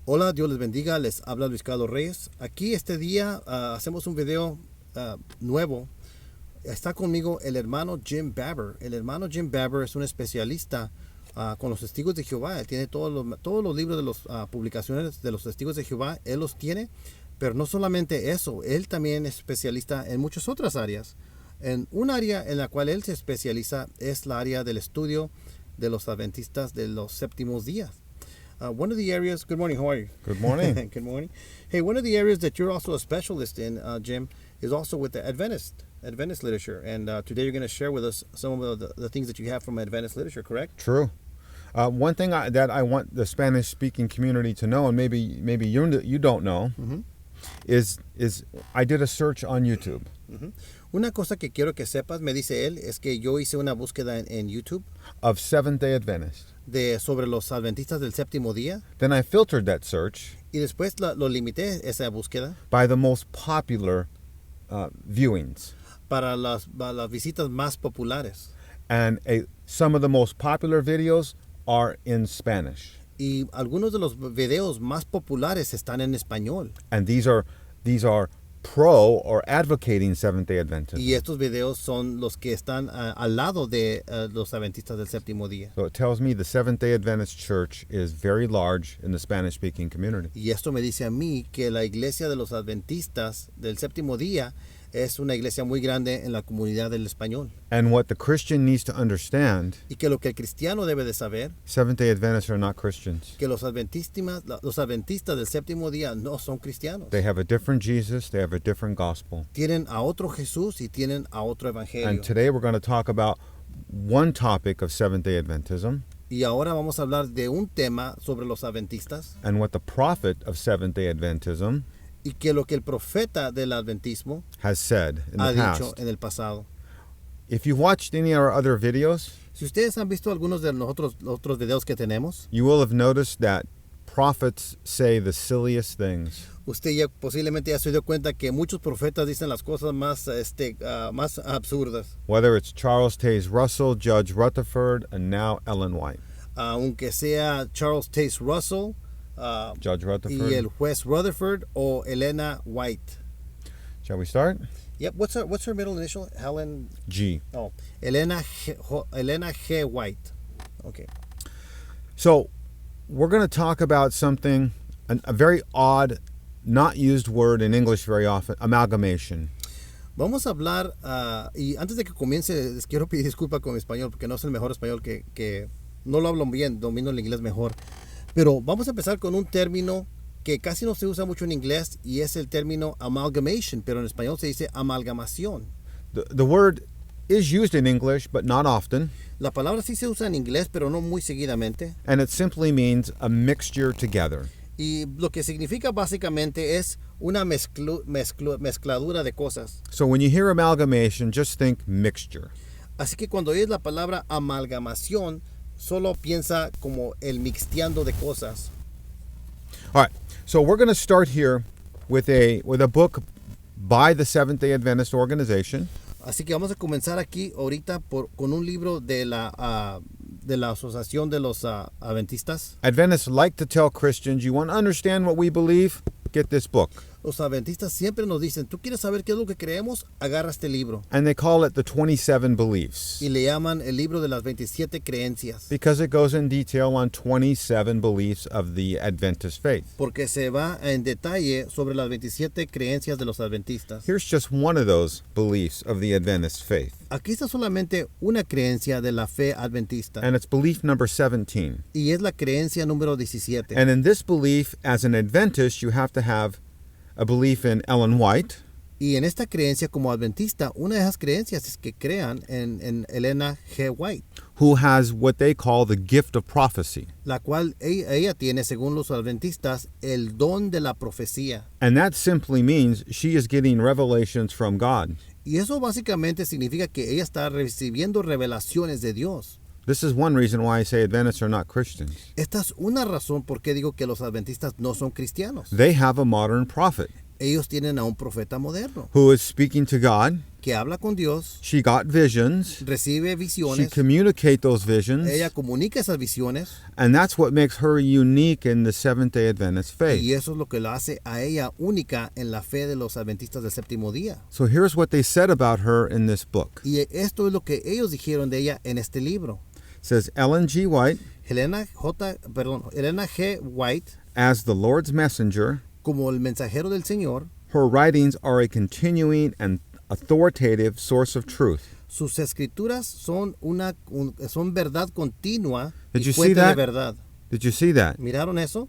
Hola, Dios les bendiga, les habla Luis Carlos Reyes. Aquí este día hacemos un video nuevo. Está conmigo el hermano Jim Baber. El hermano Jim Baber es un especialista con los testigos de Jehová. Él tiene todos los libros de las publicaciones de los testigos de Jehová. Él los tiene, pero no solamente eso. Él también es especialista en muchas otras áreas. En un área en la cual él se especializa es la área del estudio de los adventistas de los séptimos días. One of the areas, good morning, how are you? Good morning. Good morning. Hey, one of the areas that you're also a specialist in, Jim, is also with the Adventist literature. And today you're going to share with us some of the things that you have from Adventist literature, correct? True. One thing that I want the Spanish-speaking community to know, and maybe you don't know, is I did a search on YouTube. Una cosa que quiero que sepas, me dice él, es que yo hice una búsqueda en YouTube Of Seventh-day Adventists. sobre los adventistas del séptimo día, Then I filtered that search y después lo limité esa búsqueda by the most popular viewings. para las visitas más populares. And some of the most popular videos are in Spanish. Y algunos de los videos más populares están en español. And these are pro or advocating Seventh-day Adventism. Y estos videos son los que están al lado de los adventistas del séptimo día. So it tells me the Seventh-day Adventist Church is very large in the Spanish-speaking community. Y esto me dice a mí que la iglesia de los adventistas del séptimo día es una iglesia muy grande en la comunidad del español. And what the Christian needs to understand, Y que lo que el cristiano debe de saber, Seventh-day Adventists are not Christians. que los adventistas del séptimo día no son cristianos. They have a different Jesus, they have a different gospel. Tienen a otro Jesús y tienen a otro evangelio. And today we're going to talk about one topic of Seventh-day Adventism Y ahora vamos a hablar de un tema sobre los adventistas and what the prophet of Seventh-day Adventism y que lo que el profeta del adventismo has said in ha the dicho past. en el pasado. If you've watched any of our other videos, Si ustedes han visto algunos de los otros videos que tenemos, you will have noticed that prophets say the silliest things. usted ya posiblemente ya se dio cuenta que muchos profetas dicen las cosas más, más absurdas. Whether it's Charles Taze Russell, Judge Rutherford, and now Ellen White. Aunque sea Charles Taze Russell Judge y Rutherford. el juez Rutherford o Elena White. Shall we start? Yep. What's her middle initial? Helen. G. Oh, Elena G. White. Okay. So, we're going to talk about something, a very odd, not used word in English very often, amalgamation. Vamos a hablar, y antes de que comience, les quiero pedir disculpa con mi español, porque no es el mejor español que no lo hablo bien, domino el inglés mejor. Pero vamos a empezar con un término que casi no se usa mucho en inglés, y es el término amalgamation, pero en español se dice amalgamación. The word is used in English, but not often, La palabra sí se usa en inglés, pero no muy seguidamente. and it simply means a mixture together. Y lo que significa básicamente es una mezcladura de cosas. So when you hear amalgamation, just think mixture. Así que cuando oyes la palabra amalgamación, solo piensa como el mixteando de cosas. All right, so we're going to start here with a book by the Seventh-day Adventist organization. Así que vamos a comenzar aquí ahorita con un libro de la Asociación de los Adventistas. Adventists like to tell Christians, you want to understand what we believe? Get this book. Los adventistas siempre nos dicen, ¿tú quieres saber qué es lo que creemos? Agarra este libro. And they call it the 27 Beliefs Y le llaman el libro de las 27 creencias. because it goes in detail on 27 beliefs of the Adventist faith. Porque se va en detalle sobre las 27 creencias de los adventistas. Here's just one of those beliefs of the Adventist faith, Aquí está solamente una creencia de la fe adventista. and it's belief number 17. Y es la creencia número 17. And in this belief, as an Adventist, you have to have a belief in Ellen White, Y en esta creencia como adventista, una de esas creencias es que crean en Elena G. White, who has what they call the gift of prophecy. la cual ella tiene, según los adventistas, el don de la profecía. And that simply means she is getting revelations from God. Y eso básicamente significa que ella está recibiendo revelaciones de Dios. This is one reason why I say Adventists are not Christians. Esta es una razón por qué digo que los adventistas no son cristianos. They have a modern prophet. Ellos tienen a un profeta moderno who is speaking to God. que habla con Dios, She got visions. recibe She visiones, communicates those visions. ella comunica esas visiones And that's what makes her unique in the Seventh-day Adventist faith. y eso es lo que la hace a ella única en la fe de los adventistas del séptimo día. So here's what they said about her in this book. Y esto es lo que ellos dijeron de ella en este libro. It says Ellen G. White, Helena G. White, as the Lord's messenger, como el mensajero del Señor, her writings are a continuing and authoritative source of truth. sus escrituras son son verdad continua Did y you see fuente de that? verdad. Did you see that? ¿Miraron eso?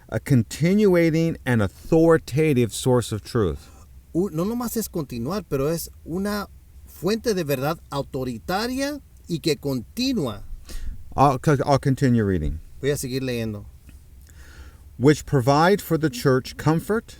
A continuating and authoritative source of truth. No nomás es continuar, pero es una fuente de verdad autoritaria y que continúa. I'll continue reading. Voy a seguir leyendo. Which provide for the church comfort,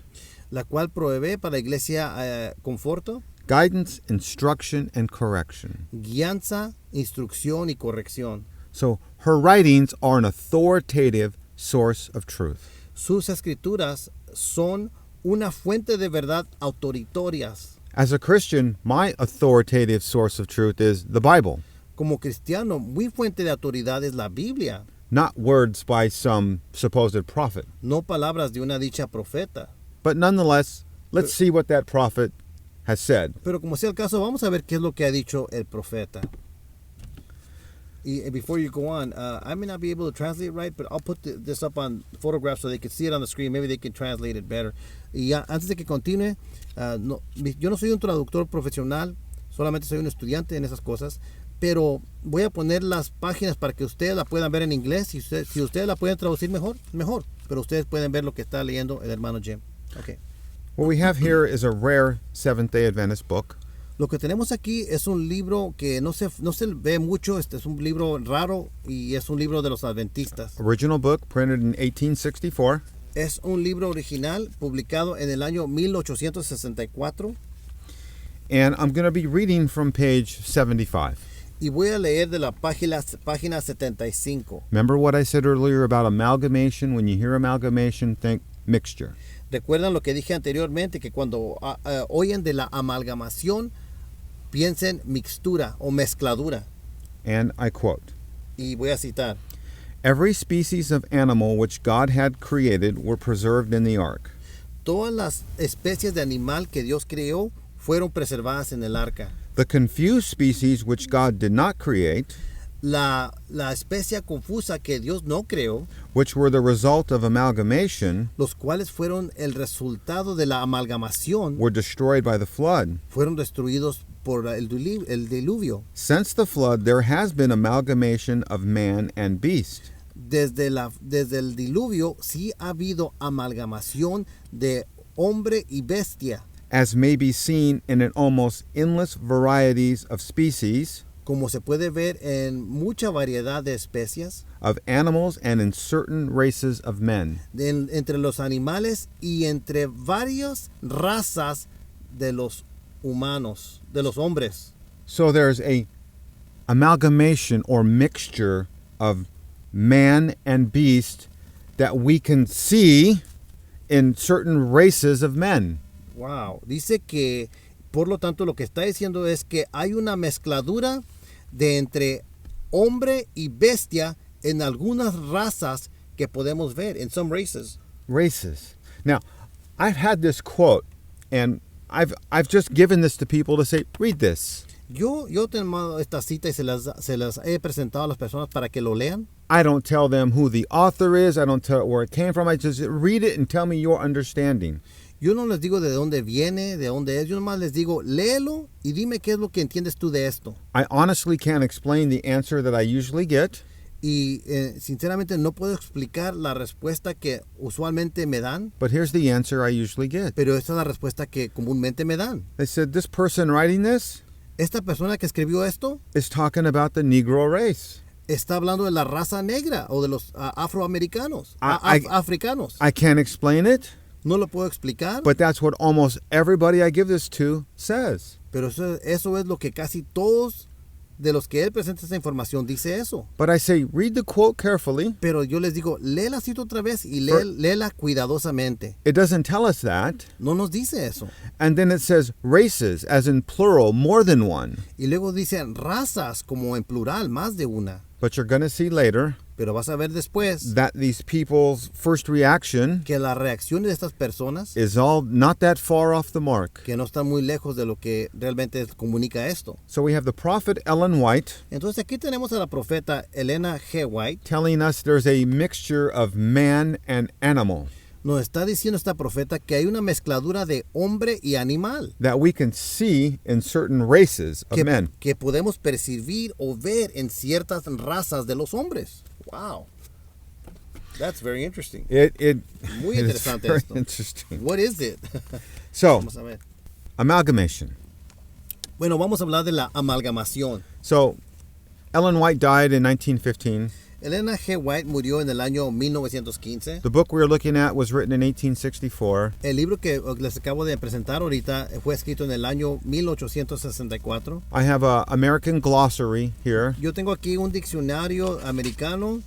La cual provee para la iglesia conforto, guidance, instruction, and correction. guianza, instrucción y corrección. So her writings are an authoritative source of truth. Sus escrituras son una fuente de verdad autoritorias. As a Christian, my authoritative source of truth is the Bible, Como cristiano, mi fuente de autoridad es la Biblia, not words by some supposed prophet. no palabras de una dicha profeta. But nonetheless, let's see what that prophet has said. Pero como sea el caso, vamos a ver qué es lo que ha dicho el profeta. Y before you go on, I may not be able to translate right, but I'll put this up on photographs so they can see it on the screen. Maybe they can translate it better. Y ya, antes de que continúe, yo no soy un traductor profesional, solamente soy un estudiante en esas cosas, pero voy a poner las páginas para que ustedes la puedan ver en inglés. Si ustedes la pueden traducir mejor. Pero ustedes pueden ver lo que está leyendo el hermano Jim. Okay. What we have here is a rare Seventh-day Adventist book. Lo que tenemos aquí es un libro que no se ve mucho. Este es un libro raro y es un libro de los adventistas. Original book printed in 1864. Es un libro original publicado en el año 1864 And I'm going to be reading from page 75. y voy a leer de la página 75. Remember what I said earlier about amalgamation? When you hear amalgamation, think mixture. ¿Recuerdan lo que dije anteriormente? Que cuando oyen de la amalgamación, piensen mixtura o mezcladura. And I quote, Y voy a citar. every species of animal which God had created were preserved in the ark. Todas las especies de animal que Dios creó fueron preservadas en el arca. The confused species which God did not create, La especie confusa que Dios no creó, which were the result of amalgamation, los cuales fueron el resultado de la amalgamación, were destroyed by the flood. fueron destruidos por el diluvio. Since the flood, there has been amalgamation of man and beast. Desde el diluvio sí ha habido amalgamación de hombre y bestia, as may be seen in an almost endless varieties of species, como se puede ver en mucha variedad de especies, of animals, and in certain races of men. entre los animales y entre varias razas de los humanos, de los hombres. So there's a amalgamation or mixture of man and beast that we can see in certain races of men. Wow. Dice que, por lo tanto, lo que está diciendo es que hay una mezcladura de entre hombre y bestia en algunas razas que podemos ver, in some races. Races. Now, I've had this quote, and I've just given this to people to say, read this. Yo he tomado esta cita y se las he presentado a las personas para que lo lean. I don't tell them who the author is. I don't tell where it came from. I just read it and tell me your understanding. Yo no les digo de dónde viene, de dónde es. Yo nomás les digo, léelo y dime qué es lo que entiendes tú de esto. I honestly can't explain the answer that I usually get. Y sinceramente no puedo explicar la respuesta que usualmente me dan, But here's the answer I usually get. pero esta es la respuesta que comúnmente me dan. They said, this person writing this Esta persona que escribió esto is talking about the Negro race. está hablando de la raza negra o de los afroamericanos, africanos. I can't explain it, No lo puedo explicar, but that's what almost everybody I give this to says. pero eso es lo que casi todos de los que él presenta esta información dice eso. But I say, read the quote carefully. Pero yo les digo, lee la cita otra vez y léela cuidadosamente. It doesn't tell us that. No nos dice eso. And then it says races, as in plural, more than one. Y luego dicen razas, como en plural, más de una. But you're going to see later Pero vas a ver después that these people's first reaction que la reacción de estas personas, is all not that far off the mark. que no están muy lejos de lo que realmente comunica esto. So we have the prophet Ellen White Entonces aquí tenemos a la profeta Elena G. White. telling us there's a mixture of man and animal Nos está diciendo esta profeta que hay una mezcladura de hombre y animal that we can see in certain races of men. que podemos percibir o ver en ciertas razas de los hombres. Wow. That's very interesting. Muy it is interesante very esto. interesting. What is it? So, Vamos a ver. amalgamation. Bueno, vamos a hablar de la amalgamación. So, Ellen White died in 1915. Elena G. White murió en el año 1915. The book we were looking at was written in 1864. El libro que les acabo de presentar ahorita fue escrito en el año 1864. I have a American glossary here Yo tengo aquí un diccionario americano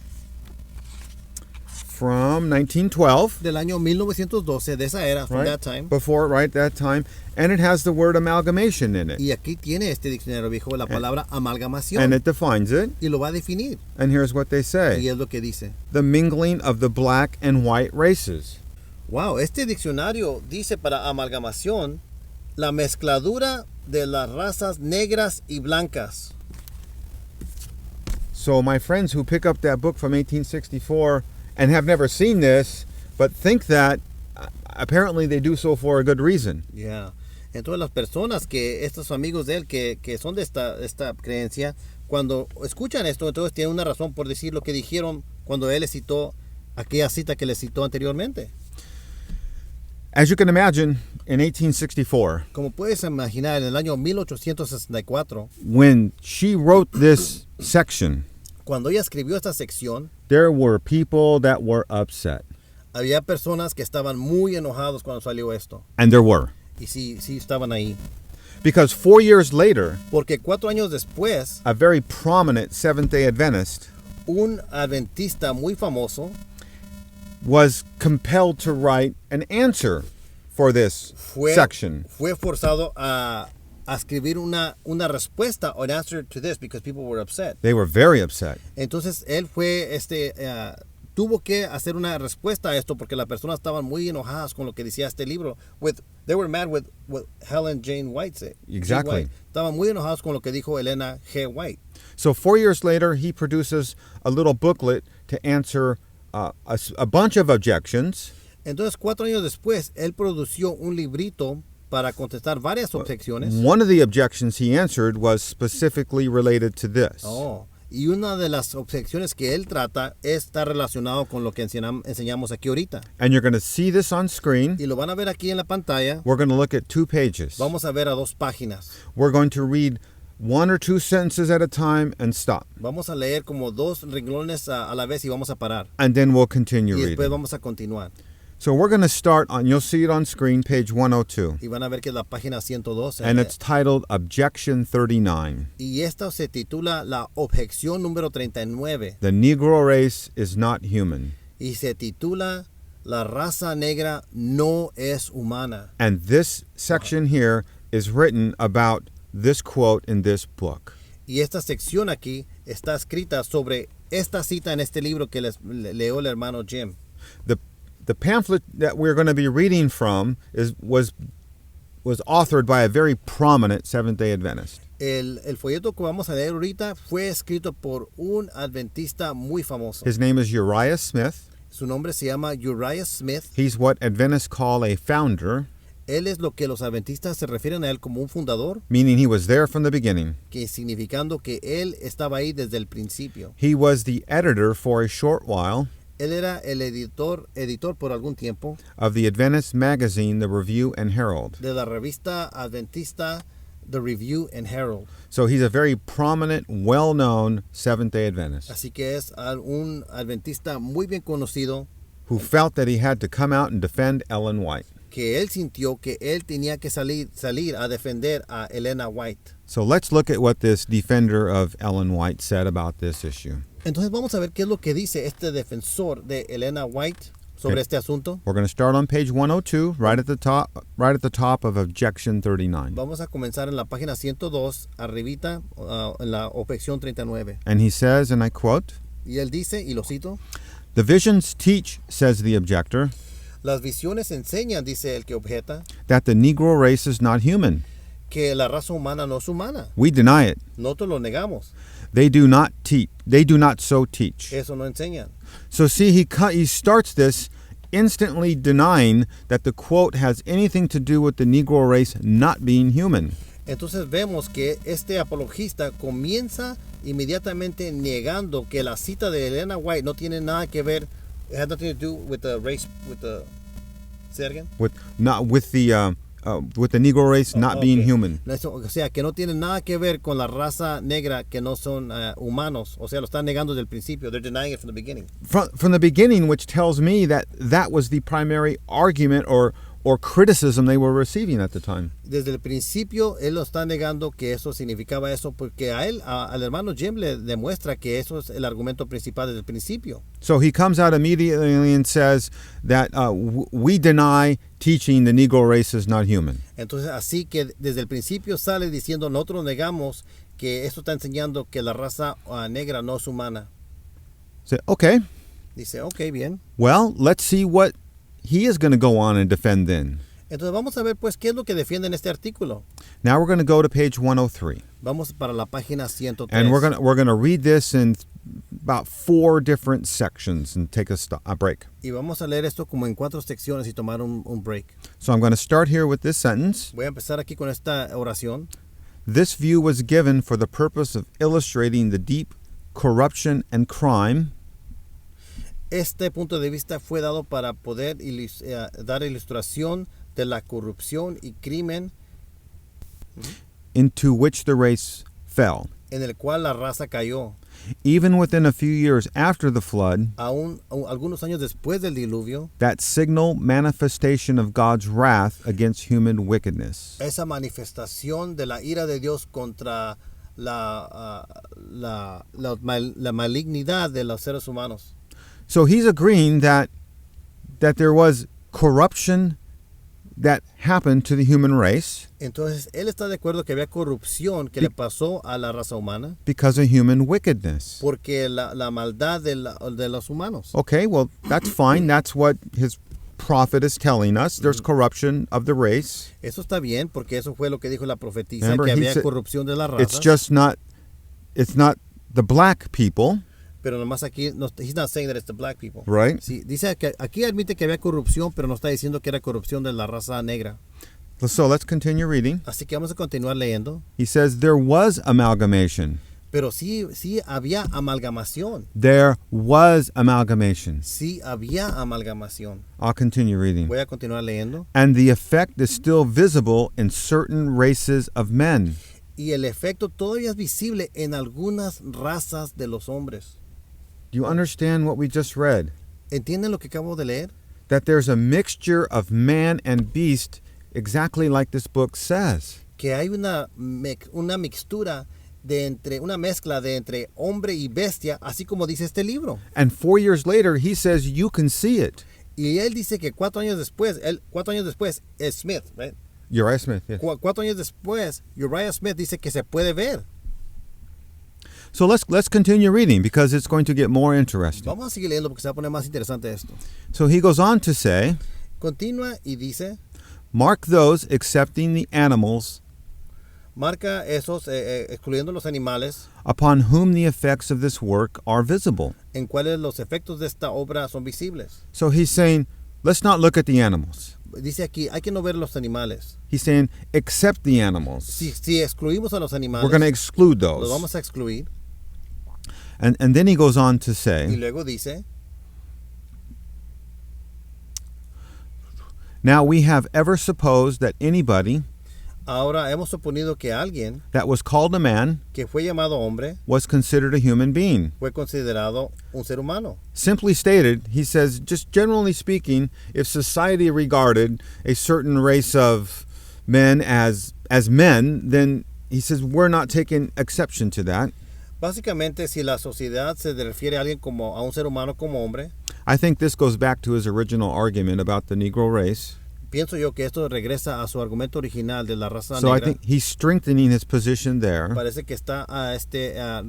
from 1912, del año 1912, de esa era, from right? that time. Before, right, that time. And it has the word amalgamation in it. Y aquí tiene este diccionario viejo la palabra amalgamación. And it defines it. Y lo va a definir. And here's what they Y say. es lo que dice. The mingling of the black and white races. Wow, este diccionario dice para amalgamación la mezcladura de las razas negras y blancas. So my friends who pick up that book from 1864 and have never seen this, but think that apparently they do so for a good reason. Yeah. Entonces las personas que, estos amigos de él que son de esta creencia, cuando escuchan esto, entonces tienen una razón por decir lo que dijeron cuando él les citó aquella cita que les citó anteriormente. As you can imagine, in 1864, Como puedes imaginar, en el año 1864, when she wrote this section, cuando ella escribió esta sección, there were people that were upset. había personas que estaban muy enojados cuando salió esto. And there were. Y sí estaban ahí. Because 4 years later, Porque 4 años después, a very prominent Seventh-day Adventist un adventista muy famoso was compelled to write an answer for this section. fue forzado a escribir una respuesta, an answer to this, because people were upset. They were very upset. Entonces él tuvo que hacer una respuesta a esto porque las personas estaban muy enojadas con lo que decía este libro. They were mad with what Helen Jane White said. Exactly. Estaban muy enojados con lo que dijo Elena G. White. So 4 years later, he produces a little booklet to answer a bunch of objections. Entonces 4 años después, él produció un librito para contestar varias objeciones. One of the objections he answered was specifically related to this. Y una de las objeciones que él trata está relacionado con lo que enseñamos aquí ahorita. And you're going to see this on screen. Y lo van a ver aquí en la pantalla. We're going to look at 2 pages. Vamos a ver a 2 páginas. We're going to read 1 or 2 sentences at a time and stop. Vamos a leer como 2 renglones a la vez y vamos a parar. And then we'll continue Y después reading. vamos a continuar. So we're going to start on, you'll see it on screen, page 102. Y van a ver que es la página 112. And it's titled Objection 39. Y esta se titula la objeción número 39. The Negro race is not human. Y se titula La raza negra no es humana. And this section here is written about this quote in this book. Y esta sección aquí está escrita sobre esta cita en este libro que leyó el hermano Jim. The pamphlet that we're going to be reading from was authored by a very prominent Seventh-day Adventist. El folleto que vamos a leer ahorita fue escrito por un adventista muy famoso. His name is Uriah Smith. Su nombre se llama Uriah Smith. He's what Adventists call a founder, Él es lo que los adventistas se refieren a él como un fundador, meaning he was there from the beginning. que significando que él estaba ahí desde el principio. He was the editor for a short while Él era el editor por algún tiempo of the Adventist magazine, The Review and Herald. de la revista adventista The Review and Herald. So he's a very prominent, well-known Seventh-day Adventist Así que es un adventista muy bien conocido who felt that he had to come out and defend Ellen White. que él sintió que él tenía que salir a defender a Elena White. So let's look at what this defender of Ellen White said about this issue. Entonces vamos a ver qué es lo que dice este defensor de Elena White sobre este asunto. We're going to start on page 102, right at the top of objection 39. Vamos a comenzar en la página 102, arribita, en la objeción 39. And he says, and I quote, Y él dice, y lo cito, "The visions teach," says the objector, las visiones enseñan, dice el que objeta, "that the Negro race is not human. que la raza humana no es humana. We deny it. Nosotros lo negamos. They do not teach. They do not so teach." Eso no enseñan. So see, he starts this instantly denying that the quote has anything to do with the Negro race not being human. Entonces vemos que este apologista comienza inmediatamente negando que la cita de Elena White no tiene nada que ver, it has nothing to do with the race, say it again? With the Negro race not being Okay. human. O sea, que no tiene nada que ver con la raza negra que no son humanos. O sea, lo están negando desde el principio. They're denying it from the beginning. From the beginning, which tells me that was the primary argument or criticism they were receiving at the time. Desde el principio, él lo está negando que eso significaba eso, porque a él, al hermano Jim le demuestra que eso es el argumento principal desde el principio. So he comes out immediately and says that we deny teaching the Negro race is not human. Entonces, así que desde el principio sale diciendo, nosotros negamos que eso está enseñando que la raza negra no es humana. So, okay, Dice, ok, bien. well, let's see what he is going to go on and defend then. Entonces vamos a ver pues qué es lo que defiende en este artículo. Now we're going to go to page 103. Vamos para la página 103. And we're going to read this in about 4 different sections and take a break. Y vamos a leer esto como en 4 secciones y tomar un break. So I'm going to start here with this sentence. Voy a empezar aquí con esta oración. This view was given for the purpose of illustrating the deep corruption and crime Este punto de vista fue dado para poder dar ilustración de la corrupción y crimen into which the race fell. en el cual la raza cayó. Even within a few years after the flood, Aún algunos años después del diluvio, that signal manifestation of God's wrath against human wickedness. esa manifestación de la ira de Dios contra la malignidad de los seres humanos. So he's agreeing that there was corruption that happened to the human race Entonces, él está de acuerdo que había corrupción que le pasó a la raza humana because of human wickedness. porque la maldad de los humanos. Okay, well, that's fine. That's what his prophet is telling us. There's corruption of the race. Eso está bien porque eso fue lo que dijo la profetisa, Remember, que he había said- corrupción de la raza. It's not the black people, Pero nomás aquí, he's not saying that it's the black people. right? Sí, dice que aquí admite que había corrupción, pero no está diciendo que era corrupción de la raza negra. So let's continue reading. Así que vamos a continuar leyendo. He says there was amalgamation. Pero sí había amalgamación. There was amalgamation. Sí había amalgamación. I'll continue reading. Voy a continuar leyendo. And the effect is still visible in certain races of men. Y el efecto todavía es visible en algunas razas de los hombres. Do you understand what we just read? ¿Entienden lo que acabo de leer? That there's a mixture of man and beast, exactly like this book says. Que hay una mixtura una mezcla de entre hombre y bestia, así como dice este libro. And 4 years later, he says you can see it. Y él dice que 4 años después, es Smith, right? Uriah Smith, yes. 4 años después, Uriah Smith dice que se puede ver. So let's continue reading because it's going to get more interesting. Vamos a seguir leyendo porque se va a poner más interesante esto. So he goes on to say, Continúa y dice, mark those accepting the animals marca esos, excluyendo los animales, upon whom the effects of this work are visible. en cuales los efectos de esta obra son visibles. So he's saying, let's not look at the animals. Dice aquí, hay que no ver los animales. He's saying, accept the animals. Si excluimos a los animales, We're going to exclude los those. vamos a excluir. And then he goes on to Y say, luego dice, now we have ever supposed that anybody Ahora hemos suponido que alguien that was called a man que fue llamado hombre was considered a human being. fue considerado un ser humano. Simply stated, he says, just generally speaking, if society regarded a certain race of men as men, then he says we're not taking exception to that. Básicamente, si la sociedad se refiere a alguien como a un ser humano como hombre, I think this goes back to his original argument about the Negro race. pienso yo que esto regresa a su argumento original de la raza So I negra. think he's strengthening his position there. Parece que está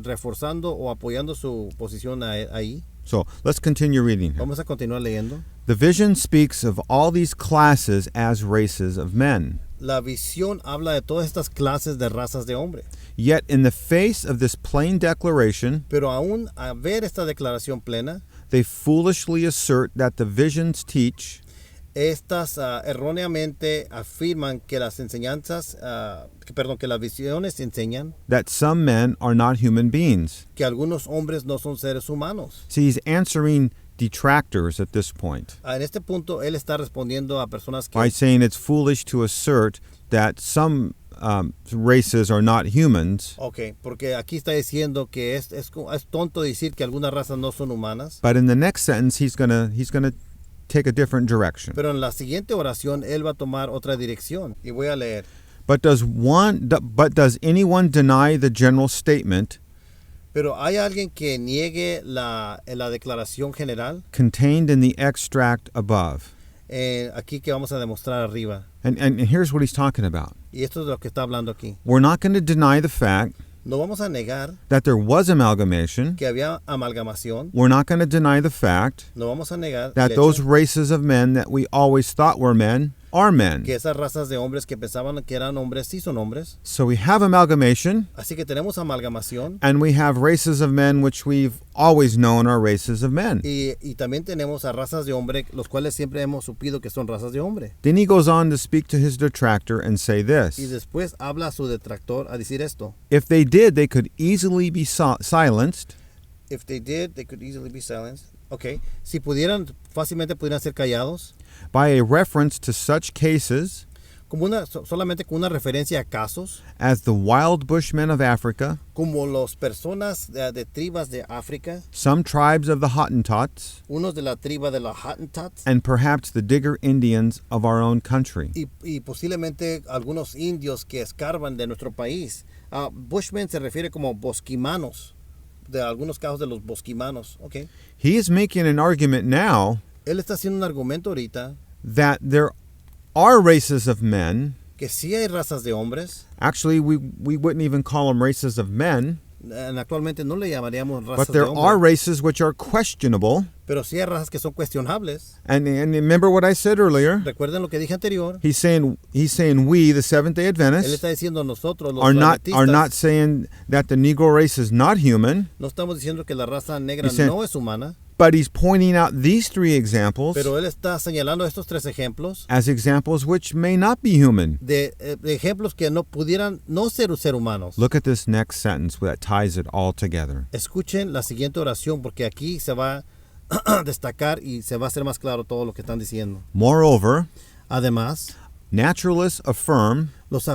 reforzando o apoyando su posición ahí. So let's continue reading. Vamos a continuar leyendo. The vision speaks of all these classes as races of men. La visión habla de todas estas clases de razas de hombre. Yet in the face of this plain declaration, Pero aún a ver esta declaración plena, they foolishly assert that the visions teach estas erróneamente afirman que las enseñanzas, que las visiones enseñan that some men are not human beings. que algunos hombres no son seres humanos. See, he's answering detractors at this point En este punto, él está respondiendo a personas by que saying it's foolish to assert that some races are not humans, Ok, porque aquí está diciendo que es tonto decir que algunas razas no son humanas, but in the next sentence he's gonna take a different direction. pero en la siguiente oración él va a tomar otra dirección. Y voy a leer. But does anyone deny the general statement Pero ¿hay alguien que niegue la declaración general? contained in the extract above? Aquí que vamos a demostrar arriba. And here's what he's talking about. Y esto es lo que está hablando aquí. We're not going to deny the fact No vamos a negar that there was amalgamation. que había amalgamación. We're not going to deny the fact No vamos a negar that el those hecho races of men that we always thought were men are men. que esas razas de hombres que pensaban que eran hombres sí son hombres. So we have amalgamation, Así que tenemos amalgamación and we have races of men which we've always known are races of men. y también tenemos a razas de hombre, los cuales siempre hemos supido que son razas de hombre. Then he goes on to speak to his detractor and say Y this. después habla a su detractor a decir esto. If they did, they could easily be silenced If they did, they could easily be silenced. Okay. Si pudieran, fácilmente pudieran ser callados. by a reference to such cases Como solamente con una referencia a casos, as the wild bushmen of Africa, como las personas de tribas de África, some tribes of the Hottentots, unos de la triba de los Hottentots, and perhaps the Digger Indians of our own country. y posiblemente algunos indios que escarban de nuestro país. Bushmen se refiere como bosquimanos, de algunos casos de los bosquimanos. Okay. He is making an argument now Él está haciendo un argumento ahorita that there are races of men. que sí hay razas de hombres. Actually, we wouldn't even call them races of men, Actualmente no le llamaríamos razas but de there are hombres, races which are questionable. pero sí hay razas que son cuestionables. And remember what I said earlier? Recuerden lo que dije anterior. He's saying we, the Seventh-day Él Adventists, está diciendo nosotros los are not adventistas, saying that the Negro race is not human, no estamos diciendo que la raza negra He said- no es humana, but he's pointing out these three examples pero él está señalando estos tres ejemplos as examples which may not be human. de ejemplos que no pudieran no ser humanos. Look at this next sentence that ties it all together. Escuchen la siguiente oración porque aquí se va a destacar y se va a hacer más claro todo lo que están diciendo. Moreover, Además, naturalists affirm los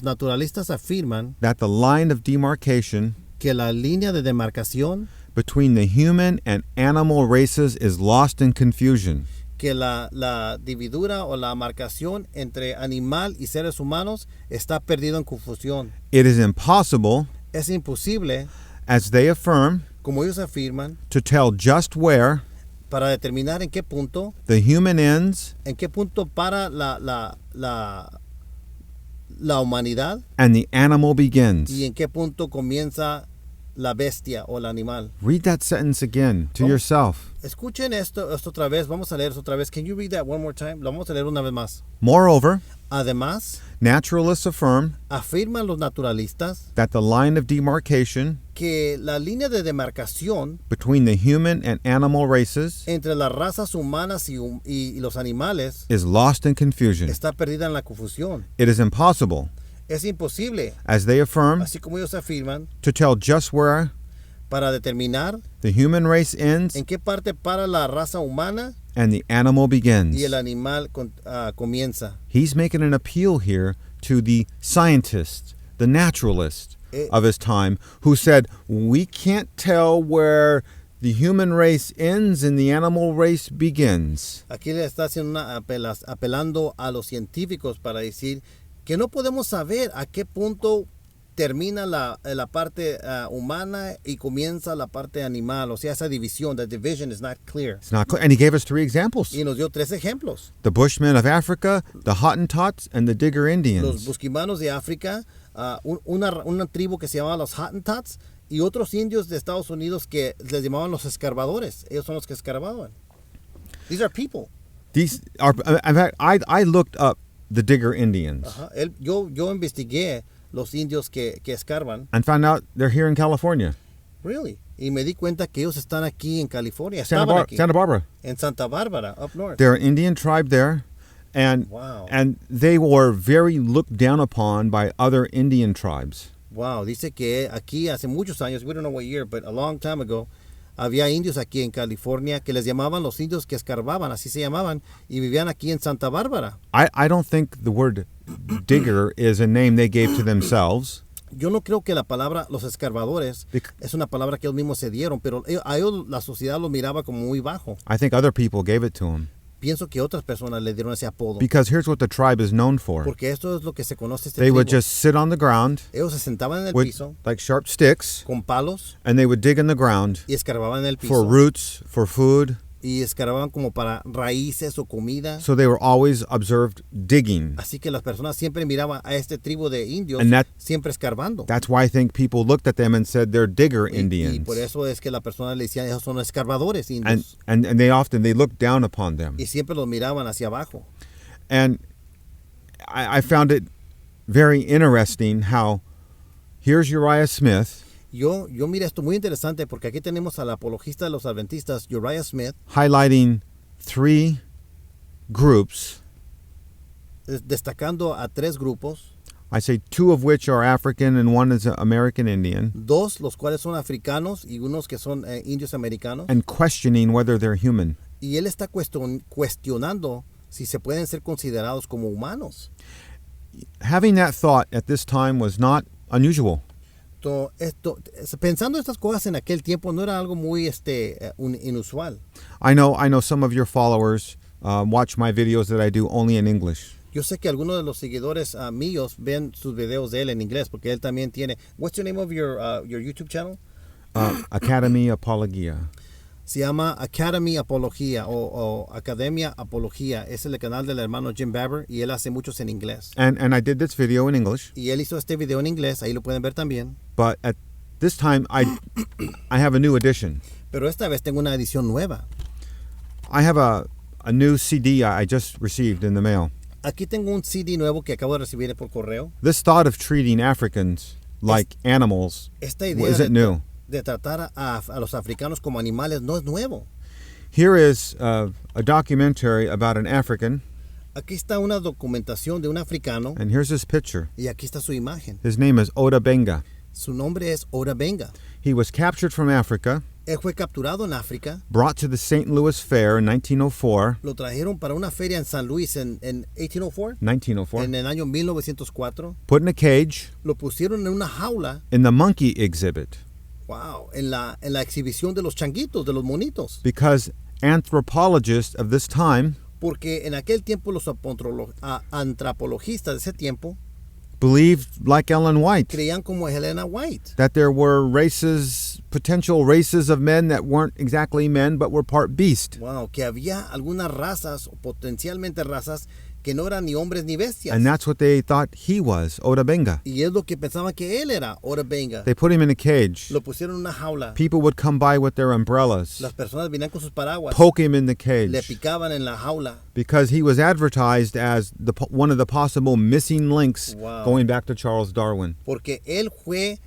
naturalistas afirman that the line of demarcation que la línea de demarcación, between the human and animal races is lost in confusion. que la dividura o la marcación entre animal y seres humanos está perdido en confusión. It is impossible, Es imposible, as they affirm, como ellos afirman, to tell just where para determinar en qué punto para la humanidad and the animal begins. y en qué punto comienza la bestia o el animal. Read that sentence again to Oh. yourself. Escuchen esto otra vez, vamos a leer esto otra vez. Can you read that one more time? Lo vamos a leer una vez más. Moreover, Además, naturalists affirm afirman los naturalistas that the line of demarcation que la línea de demarcación between the human and animal races entre las razas humanas y los animales is lost in confusion. está perdida en la confusión. It is impossible, Es imposible, as they affirm, así como ellos afirman, to tell just where para determinar the human race ends en qué parte para la raza humana and the animal begins. y el animal comienza. He's making an appeal here to the scientist, the naturalist Eh. of his time, who said, we can't tell where the human race ends and the animal race begins. Aquí le está haciendo apelando a los científicos para decir que no podemos saber a qué punto termina la parte humana y comienza la parte animal. O sea, esa división, the division is not clear. It's not clear. And he gave us 3 examples. Y nos dio 3 ejemplos. The Bushmen of Africa, the Hottentots, and the Digger Los Indians. busquimanos de África, una tribu que se llamaba los Hottentots y otros indios de Estados Unidos que les llamaban los escarbadores. Ellos son los que escarbaban. These are people. These are, in fact, I looked up the Digger Indians Ajá. Yo investigué los indios que escarban. and found out they're here in California, Really? Y me di cuenta que ellos están aquí en California. Estaban aquí. Santa Barbara. En Santa Bárbara, up north. They're an Indian tribe there, and Wow. and they were very looked down upon by other Indian tribes. Wow, dice que aquí hace muchos años, we don't know what year, but a long time ago, había indios aquí en California que les llamaban los indios que escarbaban, así se llamaban, y vivían aquí en Santa Bárbara. I don't think the word digger is a name they gave to themselves. Yo no creo que la palabra los escarbadores es una palabra que ellos mismos se dieron, pero a ellos la sociedad lo miraba como muy bajo. I think other people gave it to them. Pienso que otras personas le dieron ese apodo. Because here's what the tribe is known for. Porque esto es lo que se conoce este They would tribu. just sit on the ground Ellos se sentaban en el with piso like sharp sticks, con palos and they would dig in the ground y escarbaban en el for piso. roots, for food. Y escarbaban como para raíces o comida. So they were always observed digging. Así que las personas siempre miraban a este tribu de indios And siempre escarbando. That's why I think people looked at them and said they're digger Y Indians. por eso es que la persona le decían, esos son escarbadores And, indios. and they looked down upon them. Y siempre los miraban hacia abajo. And I found it very interesting how here's Uriah Smith Yo mira esto muy interesante porque aquí tenemos al apologista de los adventistas, Uriah Smith, highlighting 3 groups. destacando a 3 grupos, I say 2 of which are African and 1 is American Indian, 2 los cuales son africanos y unos que son indios americanos. and questioning whether they're human. Y él está cuestionando si se pueden ser considerados como humanos. Having that thought at this time was not unusual. Pensando estas cosas en aquel tiempo no era algo muy inusual. I know some of your followers watch my videos that I do only in English. Yo sé que algunos de los seguidores míos ven sus videos de él en inglés porque él también tiene. What's the name of your YouTube channel? Academy Apologia. Se llama Academy Apología o Academia Apología. Es el canal del hermano Jim Babber y él hace muchos en inglés. And I did this video in English, Y él hizo este video en inglés, ahí lo pueden ver también. but at this time I have a new edition. Pero esta vez tengo una edición nueva. I have a new CD I just received in the mail. Aquí tengo un CD nuevo que acabo de recibir por correo. This thought of treating Africans like animals Esta idea isn't new. de tratar a los africanos como animales no es nuevo. Here is a documentary about an African, Aquí está una documentación de un africano and here's his picture. y aquí está su imagen. His name is Oda Benga. Su nombre es Ora Benga. He was captured from Africa, Él fue capturado en África. brought to the St. Louis Fair in 1904. Lo trajeron para una feria en San Luis en 1804. 1904. En el año 1904. Put in a cage Lo pusieron en una jaula. in the monkey exhibit Wow. En la exhibición de los changuitos, de los monitos. because anthropologists of this time Porque en aquel tiempo los antropologistas de ese tiempo believed, like Ellen White, creían como Helena White. that there were potential races of men that weren't exactly men but were part beast. Wow, que había algunas razas, o potencialmente razas, que no eran ni hombres ni bestias. And that's what they thought he was, Oda Benga. Y es lo que pensaban que él era, Ora Benga. They put him in a cage. Lo pusieron en una jaula. People would come by with their umbrellas, Las personas venían con sus paraguas. poke him in the Le cage, picaban en la jaula. because he was advertised as one of the possible missing links Wow. going back to Charles Darwin. Porque él fue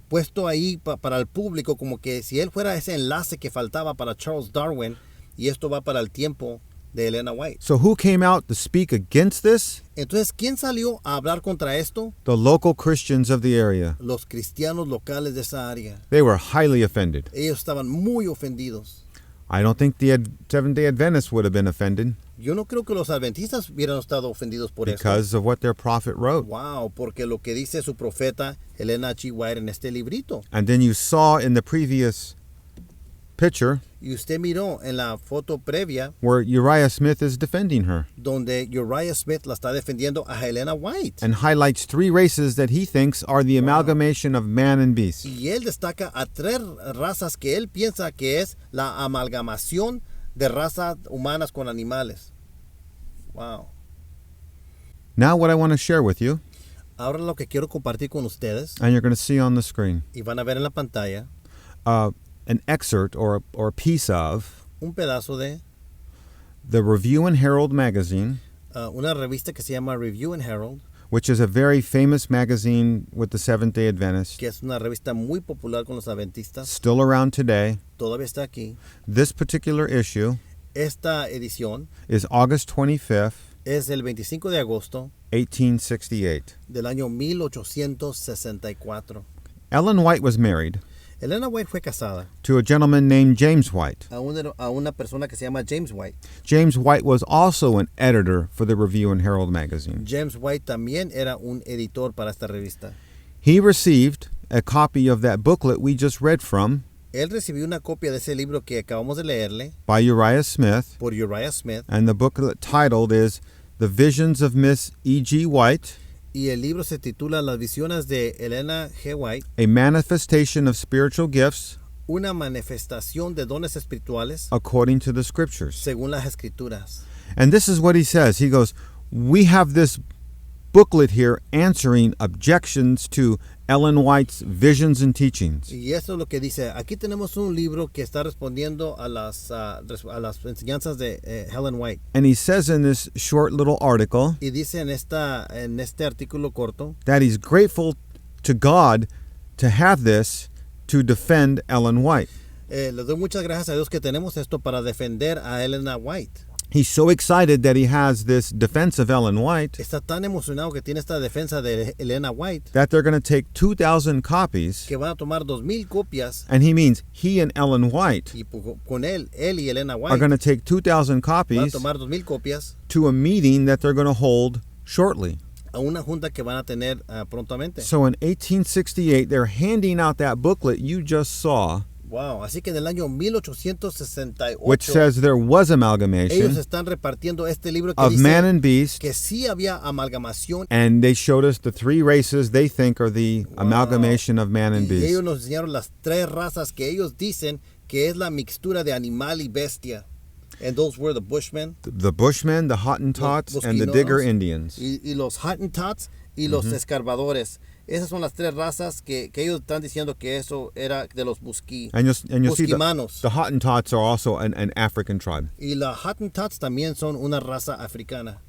puesto ahí para el público como que si él fuera ese enlace que faltaba para Charles Darwin, y esto va para el tiempo de Helena White. So who came out to speak against this? Entonces, ¿quién salió a hablar contra esto? The local Christians of the area. Los cristianos locales de esa área. They were highly offended. Ellos estaban muy ofendidos. I don't think the Seventh-day Adventists would have been offended Yo no creo que los adventistas hubieran estado ofendidos por esto. because of what their prophet wrote. Wow, porque lo que dice su profeta Elena G. White en este librito. And then you saw in the previous picture Y usted miró en la foto previa where Uriah Smith is defending her donde Uriah Smith la está defendiendo a Helena White. and highlights 3 races that he thinks are the amalgamation of man and beast. Y él destaca a 3 razas que él piensa que es la amalgamación de razas humanas con animales. Wow. Now what I want to share with you, Ahora lo que quiero compartir con ustedes, and you're going to see on the screen, y van a ver en la pantalla, an excerpt or a piece of un pedazo de the Review and Herald magazine, una revista que se llama Review and Herald, which is a very famous magazine with the Seventh-day Adventists, que es una revista muy popular con los adventistas, still around today. todavía está aquí. This particular issue Esta edición is August 25th, es el 25 de agosto 1868. del año 1864. Ellen White was married Elena White fue casada to a gentleman named James White. a una persona que se llama James White. James White was also an editor for the Review and Herald magazine. James White también era un editor para esta revista. He received a copy of that booklet we just read from Él recibió una copia de ese libro que acabamos de leerle by Uriah Smith, por Uriah Smith, and the booklet titled is The Visions of Miss E.G. White, y el libro se titula Las visiones de Elena G. White, A Manifestation of Spiritual Gifts una manifestación de dones espirituales According to the Scriptures. según las escrituras. And this is what he says. He goes, we have this booklet here answering objections to Ellen White's visions and teachings. Y eso es lo que dice. Aquí tenemos un libro que está respondiendo a las enseñanzas de Helen White. And he says in this short little article Y dice en este artículo corto that he's grateful to God to have this to defend Ellen White. le doy muchas gracias a Dios que tenemos esto para defender a Elena White. He's so excited that he has this defense of Ellen White Está tan emocionado que tiene esta defensa de Elena White that they're going to take 2,000 copies, que van a tomar 2,000 copias and he means he and Ellen White y con él y Elena are White going to take 2,000 van a copies tomar 2,000 copias to a meeting that they're going to hold shortly. a una junta que van a tener prontamente. So in 1868, they're handing out that booklet you just saw, Wow, así que en el año 1868 which says there was ellos amalgamation están repartiendo este libro que of man dice and beast, que sí había amalgamación and they showed us the 3 races they think are the amalgamation of man and y ellos beast. nos enseñaron las 3 razas que ellos dicen que es la mixtura de animal y bestia. And those were the Bushmen The Bushmen, the Hottentots, Los and the Digger Bosquinos Indians. y los Hottentots y los escarbadores. Esas son las 3 razas que ellos están diciendo que eso era de los And you'll see Busquimanos. the Hottentots are also an African tribe. Y los Hottentots también son una raza africana.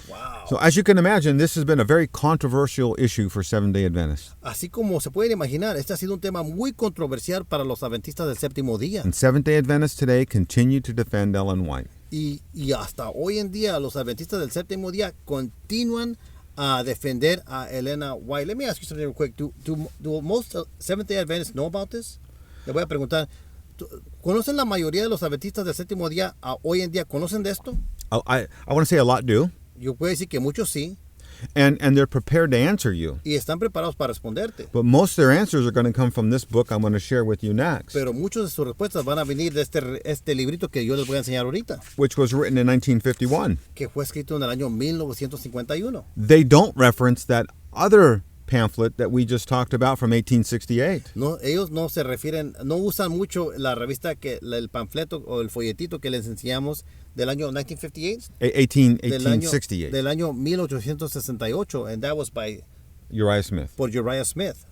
Wow. So as you can imagine, this has been a very controversial issue for Seventh-day Adventists. Así como se pueden imaginar, este ha sido un tema muy controversial para los adventistas del séptimo día. And Seventh-day Adventists today continue to defend Ellen White. Y hasta hoy en día los adventistas del séptimo día continúan a defender a Elena White. Let me ask you something real quick. Do most Seventh-day Adventists know about this? Le voy a preguntar. ¿Conocen la mayoría de los adventistas del séptimo día hoy en día? ¿Conocen de esto? I want to say a lot do. Yo puedo decir que muchos sí. And they're prepared to answer you. Y están preparados para responderte. But most of their answers are going to come from this book I'm going to share with you next, Pero muchas de sus respuestas van a venir de este librito que yo les voy a enseñar ahorita, which was written in 1951. que fue escrito en el año 1951. They don't reference that other pamphlet that we just talked about from 1868. No, ellos no se refieren, no usan mucho la revista, el panfleto o el folletito que les enseñamos del año 1958. 1868. Del año 1868, and that was by Uriah Smith. por Uriah Smith.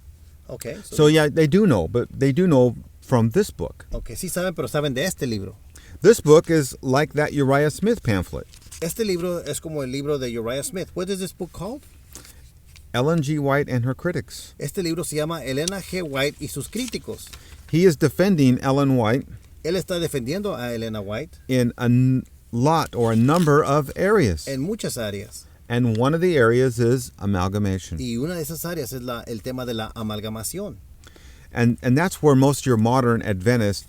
Okay. So yeah, they do know, but they do know from this book. Okay, sí saben, pero saben de este libro. This book is like that Uriah Smith pamphlet. Este libro es como el libro de Uriah Smith. What is this book called? Ellen G. White and Her Critics. Este libro se llama Elena G. White y sus críticos. He is defending Ellen White Él está defendiendo a Elena White in a lot or a number of areas. en muchas áreas. And one of the areas is amalgamation. Y una de esas áreas es el tema de la amalgamación. And that's where most of your modern Adventists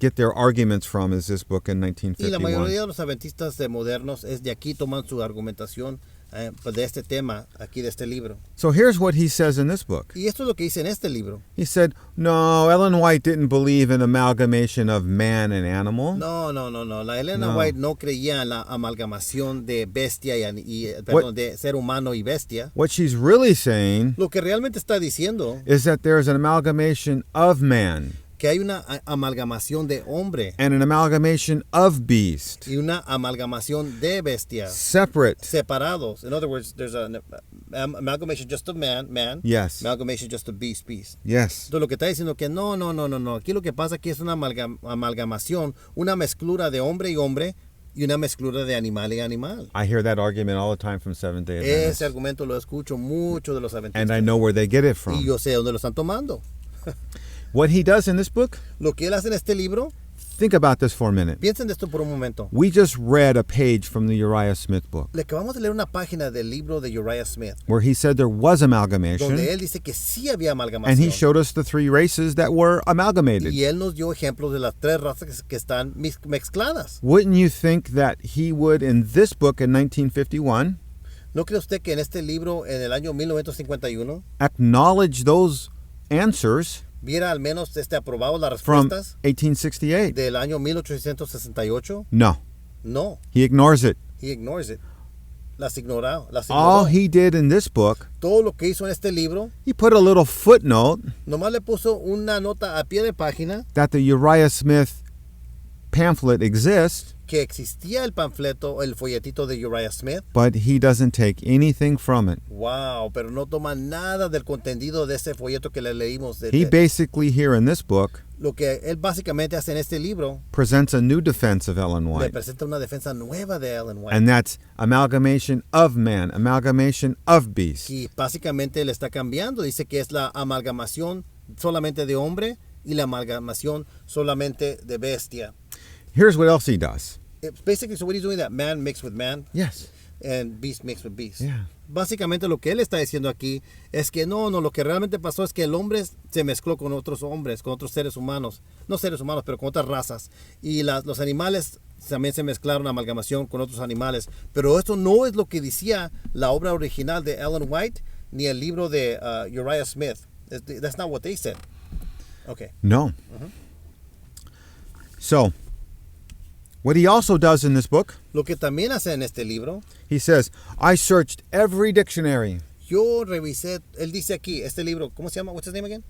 get their arguments from is this book in Y la mayoría 1951. de los adventistas de modernos es de aquí toman su argumentación pues de este tema, aquí de este libro. So here's what he says in this book. Y esto es lo que dice en este libro. He said, no, Ellen White didn't believe in amalgamation of man and animal. No. La Elena No. White no creía en la amalgamación de bestia perdón, de ser humano y bestia. What she's really saying Lo que realmente está diciendo is that there's an amalgamation of man que hay una amalgamación de hombre and an amalgamation of beast, y una amalgamación de bestia separate. separados. In other words, there's an amalgamation just of man, Yes. amalgamation just of beast. Yes. Entonces lo que está diciendo que no. Aquí lo que pasa aquí es una amalgamación, una mezclura de hombre y una mezclura de animal y animal. I hear that argument all the time from Seventh-day Ese Adventists, argumento lo escucho mucho de los and adventistas. I know where they get it Y from. yo sé dónde lo están tomando. What he does in this book, Lo que él hace en este libro, think about this for a minute. piensen de esto por un momento. We just read a page from the Uriah Smith book Le acabamos de leer una página del libro de Uriah Smith, where he said there was amalgamation, donde él dice que sí había and he amalgamación. showed us the three races that were amalgamated. Y él nos dio ejemplos de las tres razas que están mezcladas. Wouldn't you think that he would, in this book in 1951, ¿No cree usted que en este libro, en el año 1951, acknowledge those answers viera al menos aprobado las from respuestas 1868? del año 1868? No, No, he ignores it. he ignores it. Las ignoró. All he did in this book, Todo lo que hizo en este libro, he put a little footnote nomás le puso una nota a pie de página that the Uriah Smith pamphlet exists, que existía el panfleto, el folletito de Uriah Smith. but he doesn't take anything from it. Wow, pero no toma nada del contenido de ese folleto que le leímos. He basically, here in this book, Lo que él básicamente hace en este libro, presents a new defense of Ellen le White, presenta una defensa nueva de Ellen White. and that's amalgamation of man, amalgamation of beast. Y básicamente le está cambiando. Dice que es la amalgamación solamente de hombre y la amalgamación solamente de bestia. Here's what else he does. Basically, so what he's doing, that man mixed with man Yes. and beast mixed with beast. Yeah. Básicamente lo que él está diciendo aquí es que no, lo que realmente pasó es que el hombre se mezcló con otros hombres, con otros seres humanos, no seres humanos, pero con otras razas. Y los animales también se mezclaron, amalgamación con otros animales. Pero esto no es lo que decía la obra original de Ellen White ni el libro de Uriah Smith. That's not what they said. Okay. No. So, what he also does in this book, Lo que también hace en este libro, he says, I searched every dictionary. yo revisé, él dice aquí, este libro, ¿cómo se llama? What's his name again?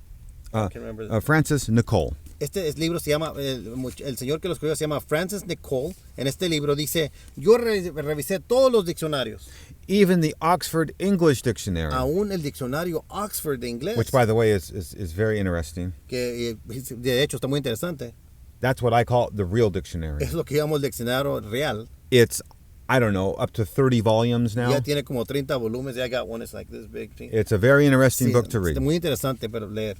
Uh, can't remember. Francis Nicole. Este libro se llama, el señor que lo escribió se llama Francis Nicole. En este libro dice, yo revisé todos los diccionarios, Even the Oxford English Dictionary, aún el diccionario Oxford de inglés, which, by the way, is very interesting. que de hecho está muy interesante. That's what I call the real dictionary. Es lo que llamamos el diccionario real. It's, I don't know, up to 30 volumes now. Ya tiene como 30 volúmenes. I got one, it's like this big. It's a very interesting Sí, book to read. está muy interesante para leer.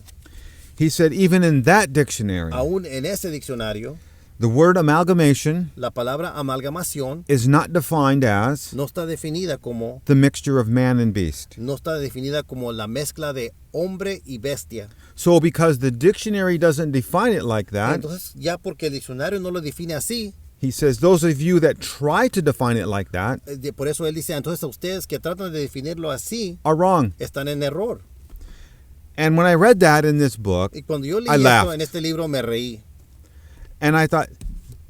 He said, even in that dictionary, Aún en ese diccionario, the word amalgamation la palabra amalgamación is not defined as no está definida como, the mixture of man and beast. no está definida como la mezcla de hombre y bestia. So because the dictionary doesn't define it like that, Entonces, ya porque el diccionario no lo define así, he says those of you that try to define it like that por eso él dice, entonces a ustedes que tratan de definirlo así, are wrong. están en error. And when I read that in this book, Y cuando yo leí I esto laughed. en este libro me reí. and I thought,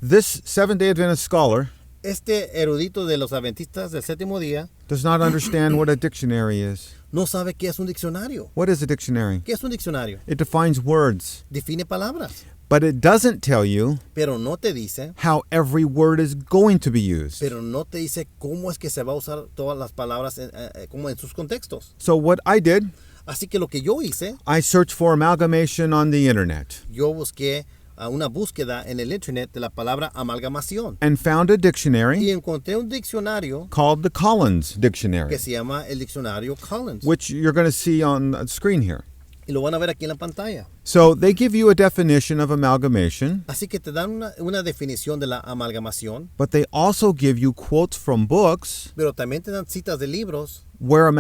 this Seventh-day Adventist scholar Este erudito de los adventistas del séptimo día does not understand what a dictionary is. no sabe qué es un diccionario. What is a dictionary? ¿Qué es un diccionario? It defines words, Define palabras, but it doesn't tell you pero no te dice, how every word is going to be used. pero no te dice cómo es que se va a usar todas las palabras como en sus contextos. So what I did, Así que lo que yo hice, I searched for amalgamation on the internet yo busqué una búsqueda en el internet de la palabra amalgamación and found a y dictionary encontré un diccionario called the Collins Dictionary, que se llama el diccionario Collins. which you're going to see on the screen here. Y lo van a ver aquí en la pantalla. So they give you a definition of amalgamation, Así que te dan una definición de la amalgamación, but they also give you quotes from books pero también te dan citas de libros where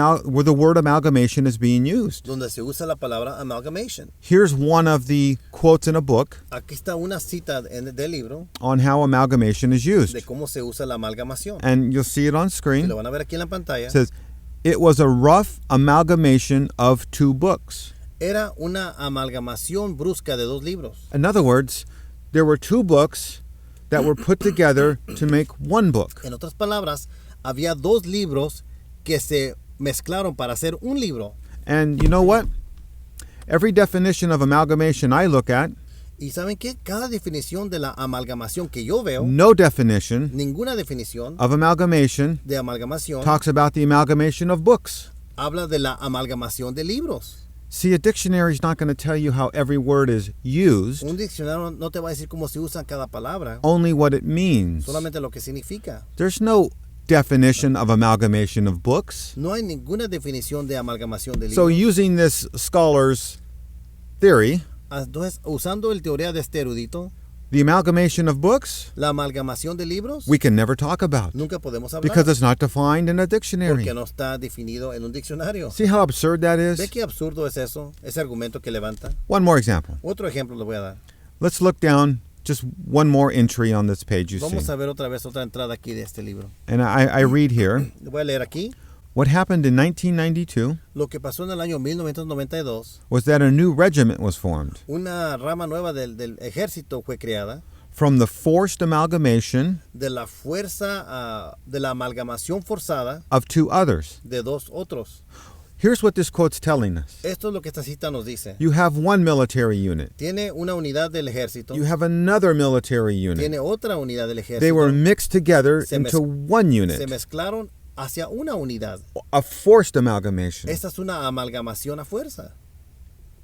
the word amalgamation is being used. donde se usa la palabra amalgamation. Here's one of the quotes in a book Aquí está una cita del libro on how amalgamation is used. de cómo se usa la amalgamación. And you'll see it on Y screen. lo van a ver aquí en la pantalla. It says, it was a rough amalgamation of two books. Era una amalgamación brusca de dos libros. In other words, there were two books that were put together to make one book. En otras palabras, había dos libros que se mezclaron para hacer un libro. And you know what? Every definition of amalgamation I look at, ¿Y saben qué? Cada definición de la amalgamación que yo veo, no definition ninguna definición of amalgamation de amalgamación talks about the amalgamation of books. habla de la amalgamación de libros. See, a dictionary is not going to tell you how every word is used, Un diccionario no te va a decir cómo se usa cada palabra, only what it means. solamente lo que significa. There's no definition of amalgamation of books. No hay ninguna definición de amalgamación de So, libros. using this scholar's theory, Entonces, usando el teoría de este erudito, the amalgamation of books, la amalgamación de libros, we can never talk about nunca podemos hablar because it's not defined in a dictionary. porque no está definido en un diccionario. See how absurd that ¿Ve is? qué absurdo es eso? Ese argumento que levanta. One more example. Otro ejemplo le voy a dar. Let's look down just one more entry on this page you Vamos see. a ver otra vez otra entrada aquí de este libro. And I read here, Le voy a leer aquí. what happened in 1992 Lo que pasó en el año 1992, was that a new regiment was formed una rama nueva del ejército fue creada from the forced amalgamation de la fuerza, de la amalgamación forzada of two others. de dos otros. Here's what this quote's telling us. Esto es lo que esta cita nos dice. You have one military unit. Tiene una unidad del ejército, You have another military unit. tiene otra unidad del They were ejército, mixed together Se into mez- one se unit. mezclaron hacia una unidad. A forced amalgamation. Esta es una amalgamación a fuerza.